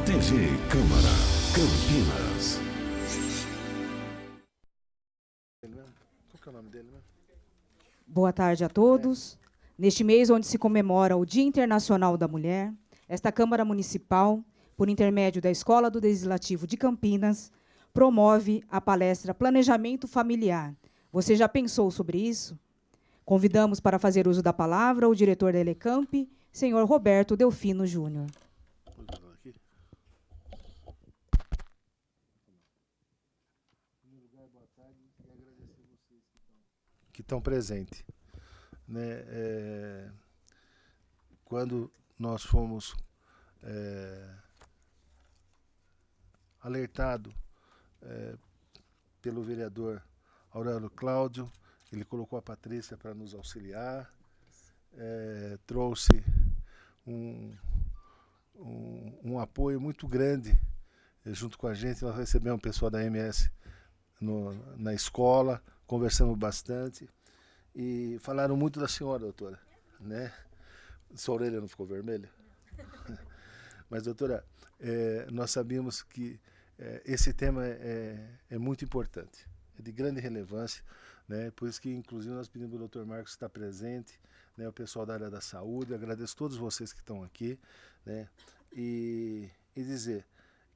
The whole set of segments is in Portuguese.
TV Câmara, Campinas. Qual que é o nome dele, né? Boa tarde a todos. Neste mês onde se comemora o Dia Internacional da Mulher, esta Câmara Municipal, por intermédio da Escola do Legislativo de Campinas, promove a palestra Planejamento Familiar. Você já pensou sobre isso? Convidamos para fazer uso da palavra o diretor da Elecamp, senhor Roberto Delfino Júnior. Que estão presentes, né? Quando nós fomos alertados pelo vereador Aurélio Cláudio, ele colocou a Patrícia para nos auxiliar, trouxe um apoio muito grande junto com a gente. Nós recebemos o pessoal da MS na escola, conversamos bastante e falaram muito da senhora, doutora, né? Sua orelha não ficou vermelha? Mas, doutora, nós sabíamos que esse tema é muito importante, é de grande relevância, né? Por isso que, inclusive, nós pedimos ao doutor Marcos estar presente, né? O pessoal da área da saúde, agradeço a todos vocês que estão aqui, né? E dizer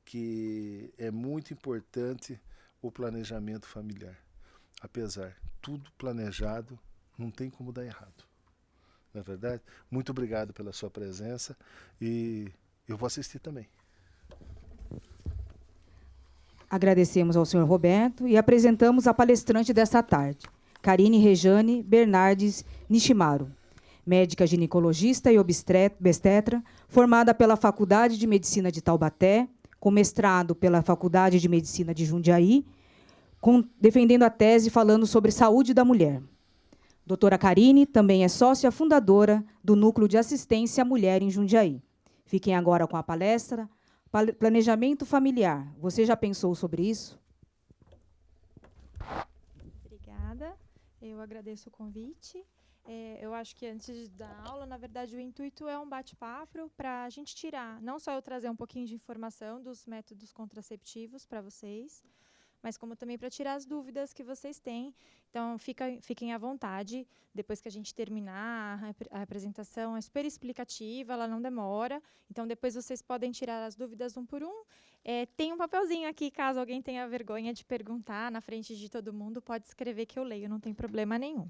que é muito importante o planejamento familiar. Apesar, tudo planejado, não tem como dar errado. Não é verdade? Muito obrigado pela sua presença e eu vou assistir também. Agradecemos ao senhor Roberto e apresentamos a palestrante desta tarde, Karine Rejane Bernardes Nishimaru, médica ginecologista e obstetra, formada pela Faculdade de Medicina de Taubaté, com mestrado pela Faculdade de Medicina de Jundiaí, defendendo a tese falando sobre saúde da mulher. Doutora Karine também é sócia fundadora do Núcleo de Assistência à Mulher em Jundiaí. Fiquem agora com a palestra Planejamento Familiar. Você já pensou sobre isso? Obrigada. Eu agradeço o convite. Eu acho que antes da aula, na verdade, o intuito é um bate-papo para a gente tirar, não só eu trazer um pouquinho de informação dos métodos contraceptivos para vocês, mas como também para tirar as dúvidas que vocês têm. Então, fiquem à vontade. Depois que a gente terminar a apresentação, é super explicativa, ela não demora. Então, depois vocês podem tirar as dúvidas um por um. Tem um papelzinho aqui, caso alguém tenha vergonha de perguntar na frente de todo mundo, pode escrever que eu leio, não tem problema nenhum.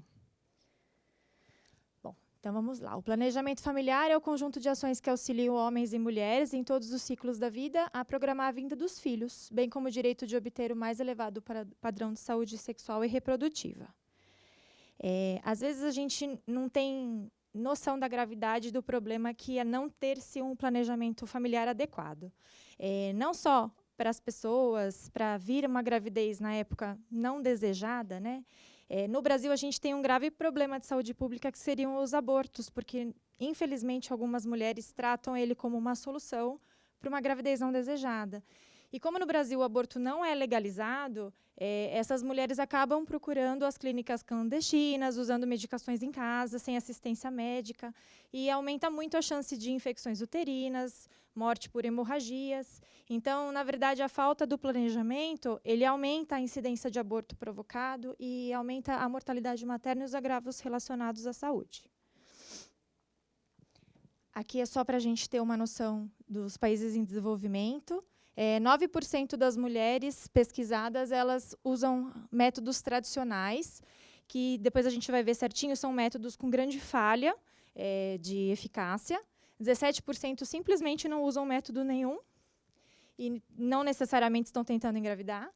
Então, vamos lá. O planejamento familiar é o conjunto de ações que auxiliam homens e mulheres em todos os ciclos da vida a programar a vinda dos filhos, bem como o direito de obter o mais elevado padrão de saúde sexual e reprodutiva. Às vezes, a gente não tem noção da gravidade do problema que é não ter-se um planejamento familiar adequado. Não só para as pessoas, para vir uma gravidez na época não desejada, né? No Brasil, a gente tem um grave problema de saúde pública, que seriam os abortos, porque, infelizmente, algumas mulheres tratam ele como uma solução para uma gravidez não desejada. E como no Brasil o aborto não é legalizado, essas mulheres acabam procurando as clínicas clandestinas, usando medicações em casa, sem assistência médica, e aumenta muito a chance de infecções uterinas, morte por hemorragias. Então, na verdade, a falta do planejamento, ele aumenta a incidência de aborto provocado e aumenta a mortalidade materna e os agravos relacionados à saúde. Aqui é só para a gente ter uma noção dos países em desenvolvimento. 9% das mulheres pesquisadas, elas usam métodos tradicionais, que depois a gente vai ver certinho, são métodos com grande falha de eficácia. 17% simplesmente não usam método nenhum e não necessariamente estão tentando engravidar.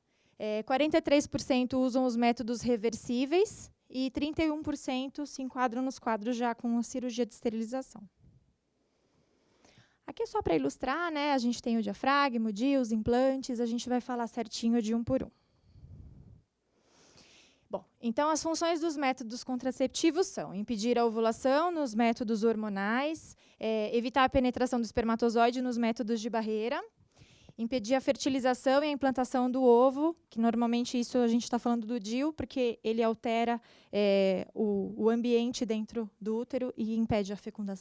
43% usam os métodos reversíveis e 31% se enquadram nos quadros já com a cirurgia de esterilização. Aqui é só para ilustrar, né? A gente tem o diafragma, o DIU, os implantes, a gente vai falar certinho de um por um. Bom, então as funções dos métodos contraceptivos são impedir a ovulação nos métodos hormonais, evitar a penetração do espermatozoide nos métodos de barreira, impedir a fertilização e a implantação do ovo, que normalmente isso a gente está falando do DIU, porque ele altera o ambiente dentro do útero e impede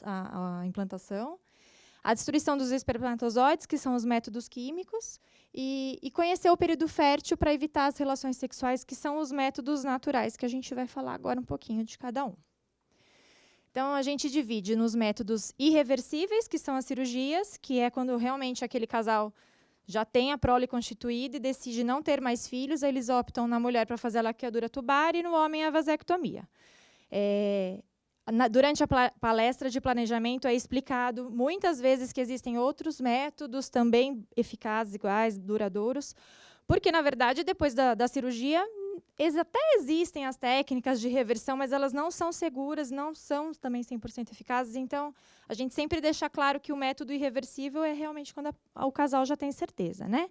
a implantação. a destruição dos espermatozoides, que são os métodos químicos, e conhecer o período fértil para evitar as relações sexuais, que são os métodos naturais, que a gente vai falar agora um pouquinho de cada um. Então, a gente divide nos métodos irreversíveis, que são as cirurgias, que é quando realmente aquele casal já tem a prole constituída e decide não ter mais filhos, aí eles optam na mulher para fazer a laqueadura tubar e no homem a vasectomia. Durante a palestra de planejamento é explicado muitas vezes que existem outros métodos também eficazes, iguais, duradouros, porque, na verdade, depois da cirurgia, até existem as técnicas de reversão, mas elas não são seguras, não são também 100% eficazes. Então, a gente sempre deixa claro que o método irreversível é realmente quando o casal já tem certeza, né?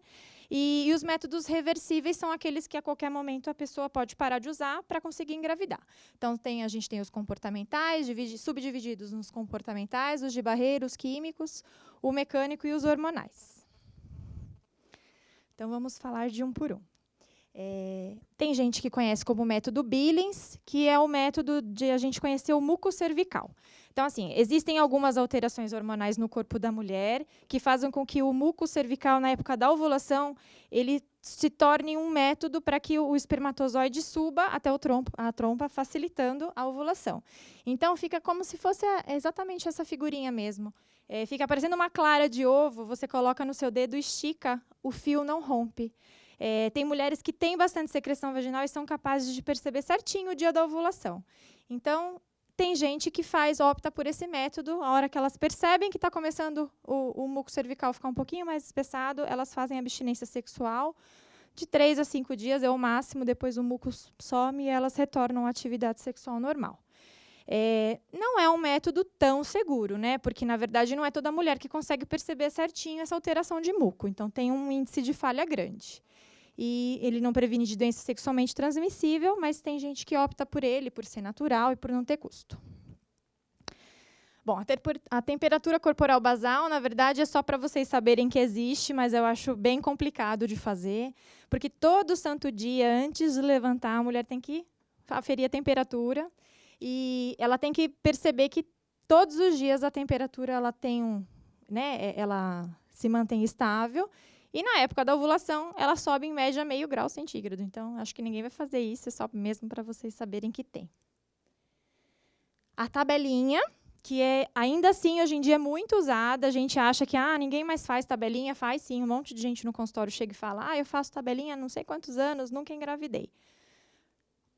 E os métodos reversíveis são aqueles que, a qualquer momento, a pessoa pode parar de usar para conseguir engravidar. Então, a gente tem os comportamentais, subdivididos nos comportamentais, os de barreira, os químicos, o mecânico e os hormonais. Então, vamos falar de um por um. Tem gente que conhece como método Billings, que é o método de a gente conhecer o muco cervical. Então, assim, existem algumas alterações hormonais no corpo da mulher que fazem com que o muco cervical, na época da ovulação, ele se torne um método para que o espermatozoide suba até a trompa, facilitando a ovulação. Então, fica como se fosse exatamente essa figurinha mesmo. Fica parecendo uma clara de ovo, você coloca no seu dedo, estica, o fio não rompe. Tem mulheres que têm bastante secreção vaginal e são capazes de perceber certinho o dia da ovulação. Então, tem gente que opta por esse método, a hora que elas percebem que está começando o muco cervical ficar um pouquinho mais espessado, elas fazem abstinência sexual. De 3 a 5 dias é o máximo, depois o muco some e elas retornam à atividade sexual normal. Não é um método tão seguro, né? Porque, na verdade, não é toda mulher que consegue perceber certinho essa alteração de muco. Então, tem um índice de falha grande. E ele não previne de doença sexualmente transmissível, mas tem gente que opta por ele, por ser natural e por não ter custo. Bom, a temperatura corporal basal, na verdade, é só para vocês saberem que existe, mas eu acho bem complicado de fazer, porque todo santo dia, antes de levantar, a mulher tem que aferir a temperatura e ela tem que perceber que todos os dias a temperatura ela se mantém estável. E, na época da ovulação, ela sobe em média meio grau centígrado. Então, acho que ninguém vai fazer isso, é só mesmo para vocês saberem que tem. A tabelinha, que ainda assim, hoje em dia, é muito usada. A gente acha que ninguém mais faz tabelinha. Faz sim, um monte de gente no consultório chega e fala eu faço tabelinha há não sei quantos anos, nunca engravidei.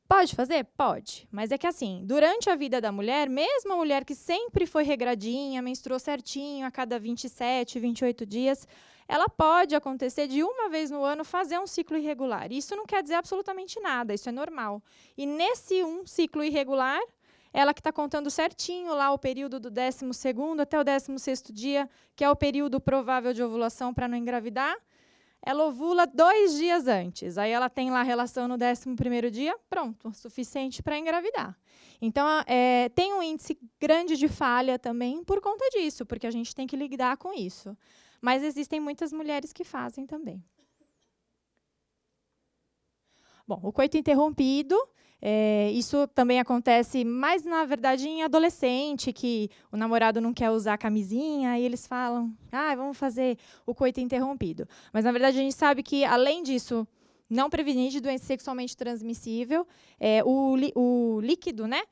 Pode fazer? Pode. Mas é que, assim, durante a vida da mulher, mesmo a mulher que sempre foi regradinha, menstruou certinho a cada 27, 28 dias... ela pode acontecer de uma vez no ano fazer um ciclo irregular. Isso não quer dizer absolutamente nada, isso é normal. E nesse ciclo irregular, ela que está contando certinho lá o período do 12º até o 16º dia, que é o período provável de ovulação para não engravidar, ela ovula 2 dias antes. Aí ela tem lá a relação no 11º dia, pronto, suficiente para engravidar. Então, tem um índice grande de falha também por conta disso, porque a gente tem que lidar com isso. Mas existem muitas mulheres que fazem também. Bom, o coito interrompido, isso também acontece mais, na verdade, em adolescente, que o namorado não quer usar camisinha, e eles falam, vamos fazer o coito interrompido. Mas, na verdade, a gente sabe que, além disso, não prevenir de doença sexualmente transmissível, o líquido, né?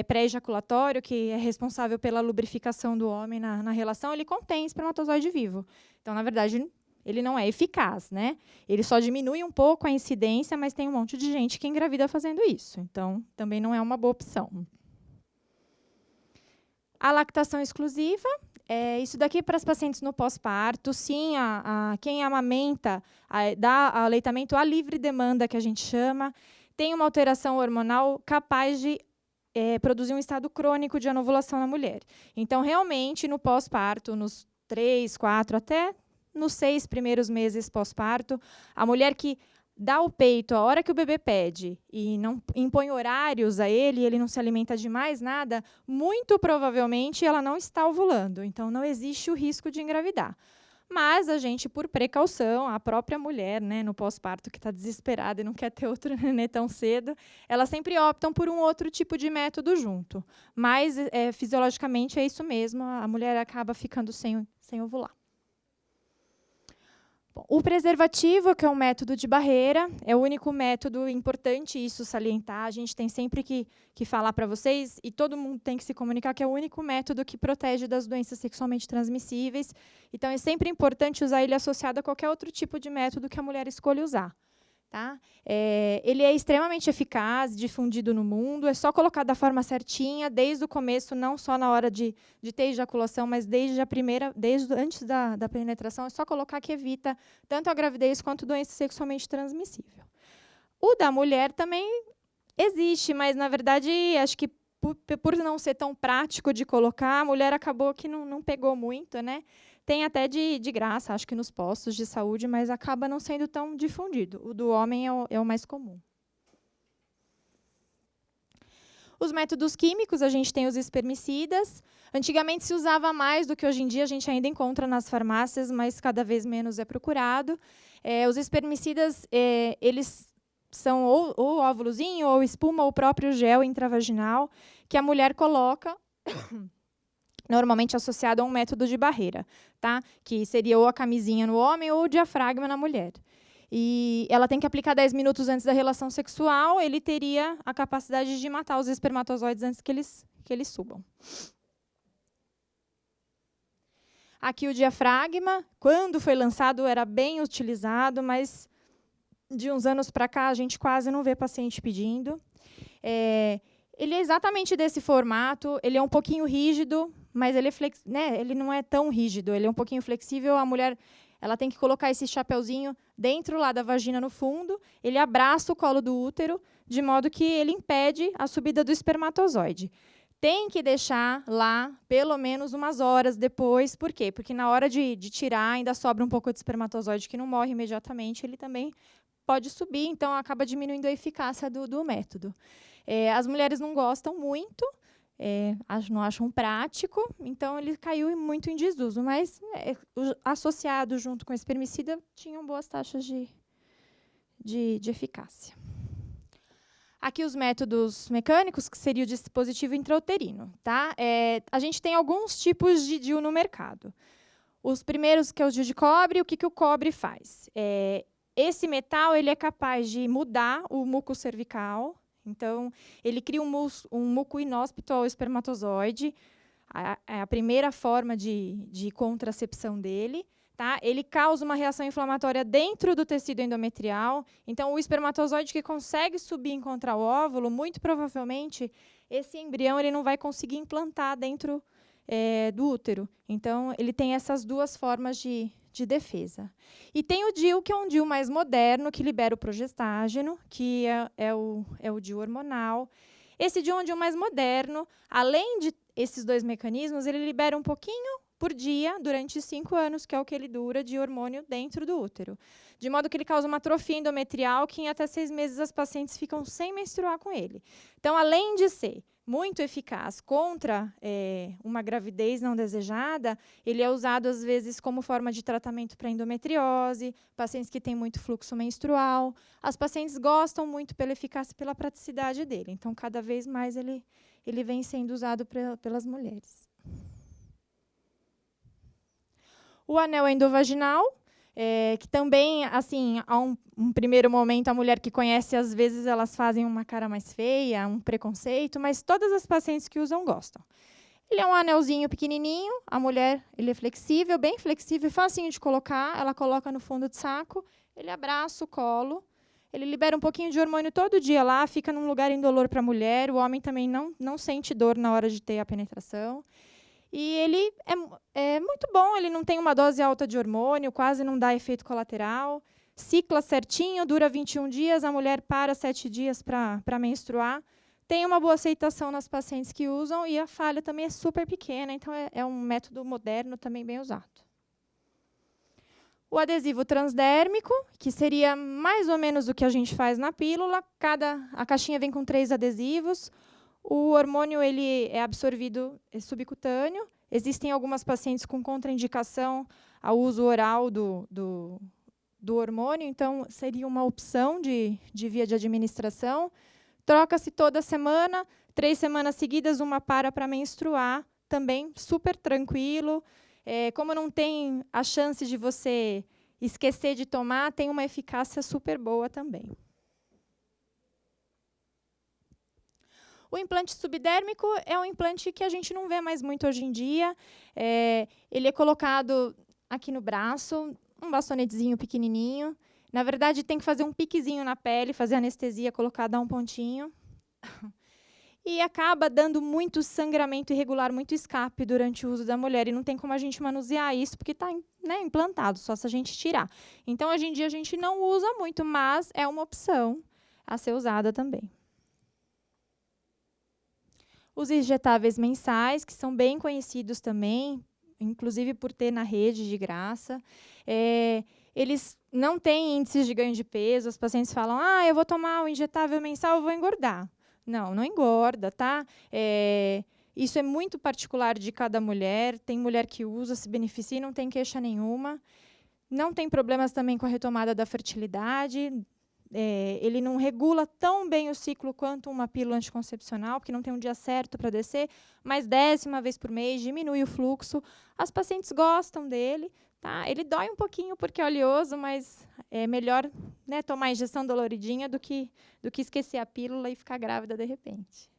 Pré-ejaculatório, que é responsável pela lubrificação do homem na relação, ele contém espermatozoide vivo. Então, na verdade, ele não é eficaz, né? Ele só diminui um pouco a incidência, mas tem um monte de gente que engravida fazendo isso. Então, também não é uma boa opção. A lactação exclusiva, isso daqui é para as pacientes no pós-parto. Sim, quem amamenta, dá aleitamento à livre demanda, que a gente chama, tem uma alteração hormonal capaz de produzir um estado crônico de anovulação na mulher. Então, realmente, no pós-parto, nos 3, 4, até nos 6 primeiros meses pós-parto, a mulher que dá o peito a hora que o bebê pede e não impõe horários a ele não se alimenta de mais nada, muito provavelmente ela não está ovulando. Então, não existe o risco de engravidar. Mas a gente, por precaução, a própria mulher, né, no pós-parto, que está desesperada e não quer ter outro nenê tão cedo, elas sempre optam por um outro tipo de método junto. Mas, fisiologicamente, é isso mesmo, a mulher acaba ficando sem ovular. Bom, o preservativo, que é um método de barreira, é o único método importante isso salientar. A gente tem sempre que falar para vocês, e todo mundo tem que se comunicar, que é o único método que protege das doenças sexualmente transmissíveis. Então, é sempre importante usar ele associado a qualquer outro tipo de método que a mulher escolha usar. Tá? Ele é extremamente eficaz, difundido no mundo, é só colocar da forma certinha, desde o começo, não só na hora de ter ejaculação, mas desde antes da penetração, é só colocar que evita tanto a gravidez quanto doença sexualmente transmissível. O da mulher também existe, mas, na verdade, acho que por não ser tão prático de colocar, a mulher acabou que não pegou muito, né? Tem até de graça, acho que nos postos de saúde, mas acaba não sendo tão difundido. O do homem é o mais comum. Os métodos químicos, a gente tem os espermicidas. Antigamente se usava mais do que hoje em dia, a gente ainda encontra nas farmácias, mas cada vez menos é procurado. Os espermicidas, eles são ou óvulozinho, ou espuma, ou o próprio gel intravaginal, que a mulher coloca... normalmente associado a um método de barreira, tá? Que seria ou a camisinha no homem ou o diafragma na mulher. E ela tem que aplicar 10 minutos antes da relação sexual, ele teria a capacidade de matar os espermatozoides antes que eles subam. Aqui o diafragma, quando foi lançado, era bem utilizado, mas de uns anos para cá a gente quase não vê paciente pedindo. Ele é exatamente desse formato, ele é um pouquinho rígido, mas ele não é tão rígido, ele é um pouquinho flexível. A mulher ela tem que colocar esse chapeuzinho dentro lá da vagina, no fundo, ele abraça o colo do útero, de modo que ele impede a subida do espermatozoide. Tem que deixar lá pelo menos umas horas depois. Por quê? Porque na hora de tirar, ainda sobra um pouco de espermatozoide que não morre imediatamente, ele também pode subir, então acaba diminuindo a eficácia do método. As mulheres não gostam muito, não acham prático, então ele caiu muito em desuso, mas associado junto com o espermicida, tinham boas taxas de eficácia. Aqui os métodos mecânicos, que seria o dispositivo intrauterino. Tá? A gente tem alguns tipos de DIU no mercado. Os primeiros, que é o DIU de cobre, o que o cobre faz? Esse metal ele é capaz de mudar o muco cervical. Então, ele cria um muco inóspito ao espermatozoide, a primeira forma de contracepção dele. Tá? Ele causa uma reação inflamatória dentro do tecido endometrial. Então, o espermatozoide que consegue subir e encontrar o óvulo, muito provavelmente, esse embrião ele não vai conseguir implantar dentro do útero. Então, ele tem essas duas formas de defesa. E tem o DIU, que é um DIU mais moderno, que libera o progestágeno, que é o DIU hormonal. Esse DIU é um DIU mais moderno. Além de esses dois mecanismos, ele libera um pouquinho por dia, durante 5 anos, que é o que ele dura de hormônio dentro do útero. De modo que ele causa uma atrofia endometrial, que em até 6 meses as pacientes ficam sem menstruar com ele. Então, além de ser muito eficaz contra uma gravidez não desejada, ele é usado, às vezes, como forma de tratamento para endometriose, pacientes que têm muito fluxo menstrual. As pacientes gostam muito pela eficácia e pela praticidade dele. Então, cada vez mais ele vem sendo usado pelas mulheres. O anel endovaginal, que também, assim, a um primeiro momento, a mulher que conhece, às vezes, elas fazem uma cara mais feia, um preconceito, mas todas as pacientes que usam gostam. Ele é um anelzinho pequenininho, a mulher ele é flexível, bem flexível, facinho de colocar, ela coloca no fundo de saco, ele abraça o colo, ele libera um pouquinho de hormônio todo dia lá, fica num lugar indolor para a mulher, o homem também não sente dor na hora de ter a penetração. E ele é muito bom, ele não tem uma dose alta de hormônio, quase não dá efeito colateral, cicla certinho, dura 21 dias, a mulher para 7 dias para menstruar. Tem uma boa aceitação nas pacientes que usam e a falha também é super pequena, então é um método moderno também bem usado. O adesivo transdérmico, que seria mais ou menos o que a gente faz na pílula, a caixinha vem com 3 adesivos. O hormônio ele é absorvido subcutâneo, Existem algumas pacientes com contraindicação ao uso oral do hormônio, então seria uma opção de via de administração. Troca-se toda semana, 3 semanas seguidas, uma para menstruar, também super tranquilo. Como não tem a chance de você esquecer de tomar, tem uma eficácia super boa também. O implante subdérmico é um implante que a gente não vê mais muito hoje em dia. Ele é colocado aqui no braço, um bastonetezinho pequenininho. Na verdade, tem que fazer um piquezinho na pele, fazer anestesia, colocar, dar um pontinho. E acaba dando muito sangramento irregular, muito escape durante o uso da mulher. E não tem como a gente manusear isso, porque está, né, implantado, só se a gente tirar. Então, hoje em dia, a gente não usa muito, mas é uma opção a ser usada também. Os injetáveis mensais, que são bem conhecidos também, inclusive por ter na rede de graça. Eles não têm índices de ganho de peso. Os pacientes falam, eu vou tomar o injetável mensal, eu vou engordar. Não, não engorda, tá? Isso é muito particular de cada mulher. Tem mulher que usa, se beneficia e não tem queixa nenhuma. Não tem problemas também com a retomada da fertilidade. Ele não regula tão bem o ciclo quanto uma pílula anticoncepcional, porque não tem um dia certo para descer, mas desce uma vez por mês, diminui o fluxo. As pacientes gostam dele. Tá? Ele dói um pouquinho porque é oleoso, mas é melhor, né, tomar a injeção doloridinha do que esquecer a pílula e ficar grávida de repente.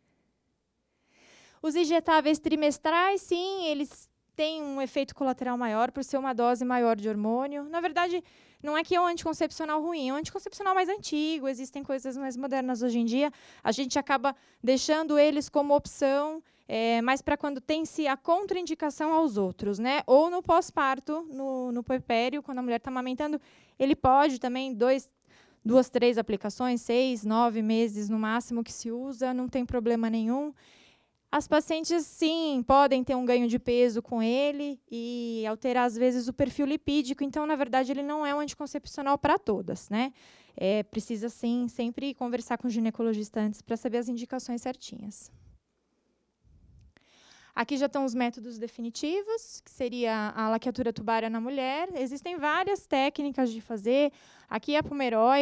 Os injetáveis trimestrais, sim, eles têm um efeito colateral maior por ser uma dose maior de hormônio. Na verdade, não é que é um anticoncepcional ruim, é um anticoncepcional mais antigo, existem coisas mais modernas hoje em dia. A gente acaba deixando eles como opção, mas para quando tem-se a contraindicação aos outros, né? Ou no pós-parto, no puerpério, quando a mulher está amamentando, ele pode também, 2, 3 aplicações, 6, 9 meses no máximo que se usa, não tem problema nenhum. As pacientes, sim, podem ter um ganho de peso com ele e alterar, às vezes, o perfil lipídico. Então, na verdade, ele não é um anticoncepcional para todas, né? Precisa, sim, sempre conversar com o ginecologista antes para saber as indicações certinhas. Aqui já estão os métodos definitivos, que seria a laqueadura tubária na mulher. Existem várias técnicas de fazer. Aqui a Pomeroy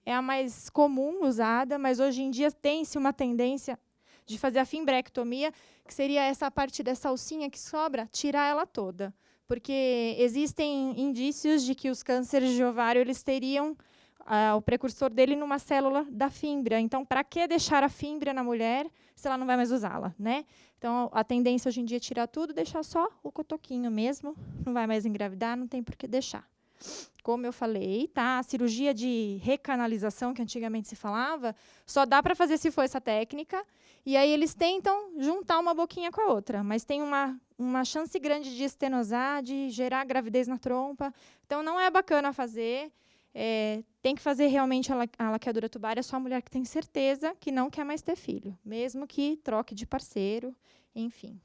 é a mais comum usada, mas hoje em dia tem-se uma tendência de fazer a fimbrectomia, que seria essa parte dessa alcinha que sobra, tirar ela toda. Porque existem indícios de que os cânceres de ovário eles teriam o precursor dele numa célula da fímbria. Então, para que deixar a fímbria na mulher se ela não vai mais usá-la, né? Então, a tendência hoje em dia é tirar tudo, deixar só o cotoquinho mesmo, não vai mais engravidar, não tem por que deixar. Como eu falei, tá? A cirurgia de recanalização, que antigamente se falava, só dá para fazer se for essa técnica, e aí eles tentam juntar uma boquinha com a outra, mas tem uma chance grande de estenosar, de gerar gravidez na trompa, então não é bacana fazer. Tem que fazer realmente a laqueadura tubária só a mulher que tem certeza que não quer mais ter filho, mesmo que troque de parceiro, enfim.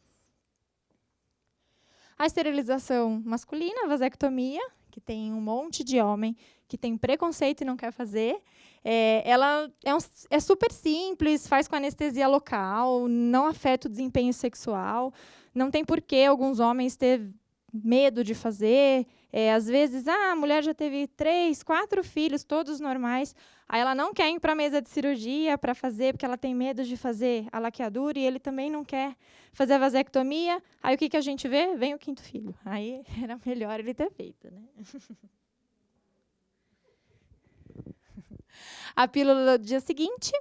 A esterilização masculina, a vasectomia, que tem um monte de homem que tem preconceito e não quer fazer. Ela é super simples, faz com anestesia local, não afeta o desempenho sexual, não tem por que alguns homens ter medo de fazer. Às vezes, a mulher já teve 3, 4 filhos, todos normais, aí ela não quer ir para a mesa de cirurgia para fazer, porque ela tem medo de fazer a laqueadura, e ele também não quer fazer a vasectomia. Aí o que a gente vê? Vem o 5º filho. Aí era melhor ele ter feito, né? A pílula do dia seguinte,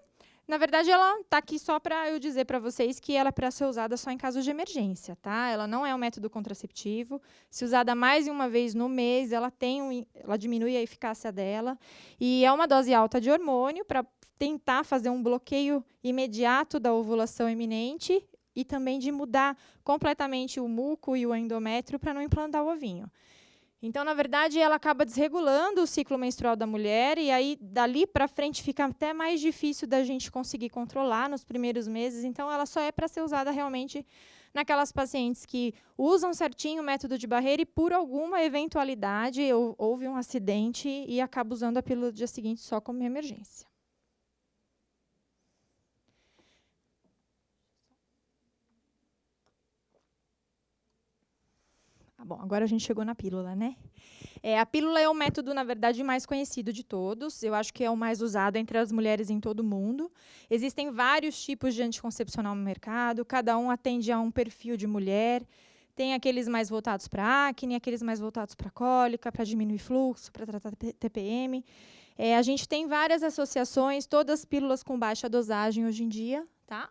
na verdade, ela está aqui só para eu dizer para vocês que ela é para ser usada só em casos de emergência, tá? Ela não é um método contraceptivo. Se usada mais de uma vez no mês, ela diminui a eficácia dela. E é uma dose alta de hormônio para tentar fazer um bloqueio imediato da ovulação iminente e também de mudar completamente o muco e o endométrio para não implantar o ovinho. Então, na verdade, ela acaba desregulando o ciclo menstrual da mulher, e aí, dali para frente, fica até mais difícil da gente conseguir controlar nos primeiros meses. Então, ela só é para ser usada realmente naquelas pacientes que usam certinho o método de barreira e, por alguma eventualidade, houve um acidente e acaba usando a pílula do dia seguinte só como emergência. bom, agora a gente chegou na pílula, né? A pílula é o método, na verdade, mais conhecido de todos. Eu acho que é o mais usado entre as mulheres em todo o mundo. Existem vários tipos de anticoncepcional no mercado, cada um atende a um perfil de mulher. Tem aqueles mais voltados para acne, aqueles mais voltados para cólica, para diminuir fluxo, para tratar TPM. A gente tem várias associações, todas pílulas com baixa dosagem hoje em dia. Tá?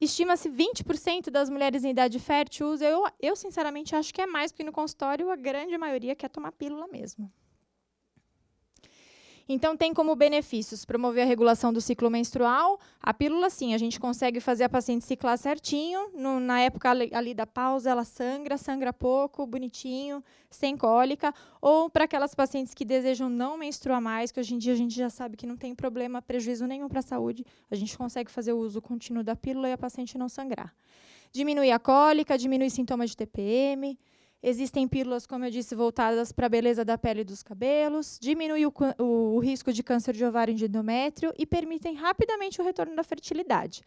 Estima-se 20% das mulheres em idade fértil usam. Eu, sinceramente, acho que é mais, porque no consultório a grande maioria quer tomar pílula mesmo. Então, tem como benefícios promover a regulação do ciclo menstrual. A pílula, sim, a gente consegue fazer a paciente ciclar certinho. Na época ali da pausa, ela sangra pouco, bonitinho, sem cólica. Ou para aquelas pacientes que desejam não menstruar mais, que hoje em dia a gente já sabe que não tem problema, prejuízo nenhum para a saúde, a gente consegue fazer o uso contínuo da pílula e a paciente não sangrar. Diminui a cólica, diminui sintomas de TPM. Existem pílulas, como eu disse, voltadas para a beleza da pele e dos cabelos, diminui o risco de câncer de ovário e de endométrio e permitem rapidamente o retorno da fertilidade.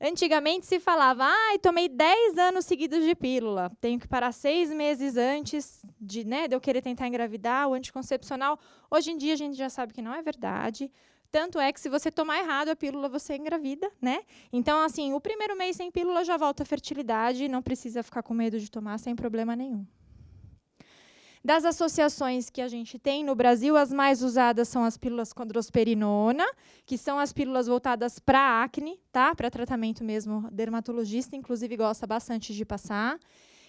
Antigamente se falava, tomei 10 anos seguidos de pílula, tenho que parar 6 meses antes de eu querer tentar engravidar, o anticoncepcional. Hoje em dia a gente já sabe que não é verdade. Tanto é que, se você tomar errado a pílula, você engravida, né? Então, assim, o primeiro mês sem pílula já volta a fertilidade, não precisa ficar com medo de tomar sem problema nenhum. Das associações que a gente tem no Brasil, as mais usadas são as pílulas com drosperinona, que são as pílulas voltadas para acne, tá? Para tratamento mesmo, dermatologista, inclusive, gosta bastante de passar.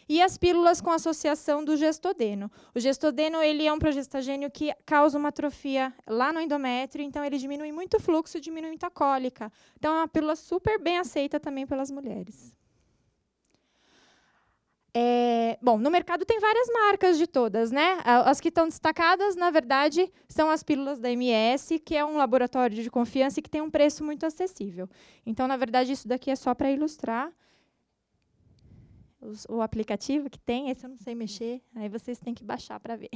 E as pílulas com associação do gestodeno. O gestodeno, ele é um progestagênio que causa uma atrofia lá no endométrio, então ele diminui muito o fluxo e diminui muito a cólica. Então, é uma pílula super bem aceita também pelas mulheres. Bom, no mercado tem várias marcas de todas, né? As que estão destacadas, na verdade, são as pílulas da MS, que é um laboratório de confiança e que tem um preço muito acessível. Então, na verdade, isso daqui é só para ilustrar. O aplicativo que tem, esse eu não sei mexer, aí vocês têm que baixar para ver.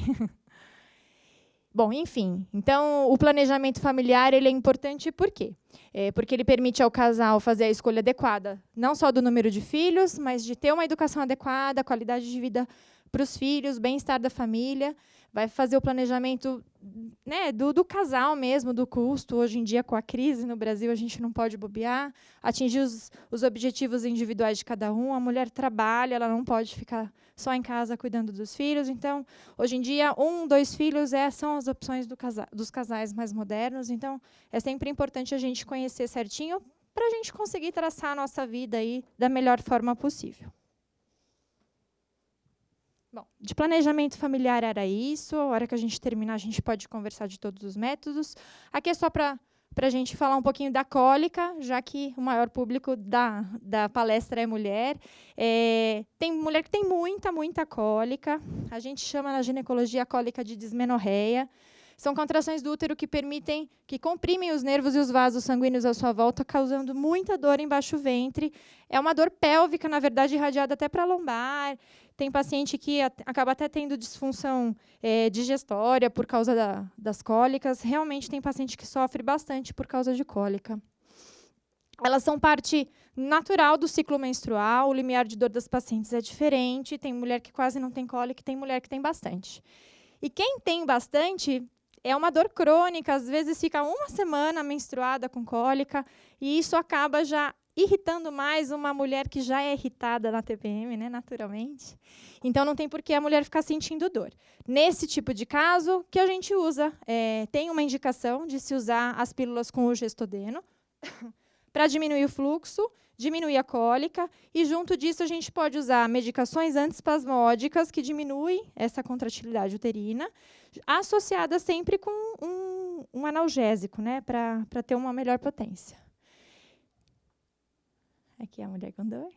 Bom, enfim, então o planejamento familiar ele é importante por quê? Porque ele permite ao casal fazer a escolha adequada, não só do número de filhos, mas de ter uma educação adequada, qualidade de vida para os filhos, bem-estar da família. Vai fazer o planejamento, né, do casal mesmo, do custo. Hoje em dia, com a crise no Brasil, a gente não pode bobear. Atingir os objetivos individuais de cada um. A mulher trabalha, ela não pode ficar só em casa cuidando dos filhos. Então, hoje em dia, 1, 2 filhos são as opções dos casais mais modernos. Então, é sempre importante a gente conhecer certinho para a gente conseguir traçar a nossa vida aí da melhor forma possível. Bom, de planejamento familiar era isso. A hora que a gente terminar, a gente pode conversar de todos os métodos. Aqui é só para a gente falar um pouquinho da cólica, já que o maior público da palestra é mulher. Tem mulher que tem muita cólica. A gente chama na ginecologia a cólica de dismenorreia. São contrações do útero que comprimem os nervos e os vasos sanguíneos à sua volta, causando muita dor embaixo do ventre. É uma dor pélvica, na verdade, irradiada até para a lombar. Tem paciente que acaba até tendo disfunção digestória por causa das cólicas. Realmente tem paciente que sofre bastante por causa de cólica. Elas são parte natural do ciclo menstrual. O limiar de dor das pacientes é diferente. Tem mulher que quase não tem cólica e tem mulher que tem bastante. E quem tem bastante é uma dor crônica. Às vezes fica uma semana menstruada com cólica. E isso acaba já irritando mais uma mulher que já é irritada na TPM, né, naturalmente. Então, não tem por que a mulher ficar sentindo dor. Nesse tipo de caso, que a gente usa, tem uma indicação de se usar as pílulas com o gestodeno para diminuir o fluxo, diminuir a cólica, e, junto disso, a gente pode usar medicações antiespasmódicas que diminuem essa contratilidade uterina, associada sempre com um analgésico, né, para ter uma melhor potência. Aqui é a mulher com dor.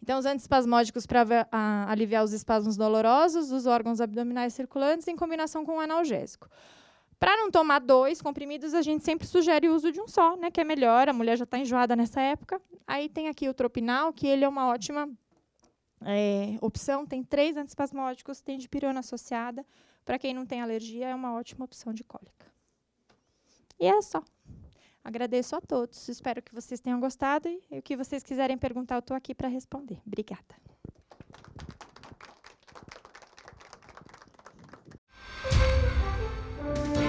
Então, os antiespasmódicos para aliviar os espasmos dolorosos dos órgãos abdominais circulantes em combinação com o analgésico. Para não tomar 2 comprimidos, a gente sempre sugere o uso de um só, né, que é melhor. A mulher já está enjoada nessa época. Aí tem aqui o Tropinal, que ele é uma ótima opção. Tem 3 antiespasmódicos, tem dipirona associada. Para quem não tem alergia, é uma ótima opção de cólica. E é só. Agradeço a todos. Espero que vocês tenham gostado. E o que vocês quiserem perguntar, eu estou aqui para responder. Obrigada. Obrigada.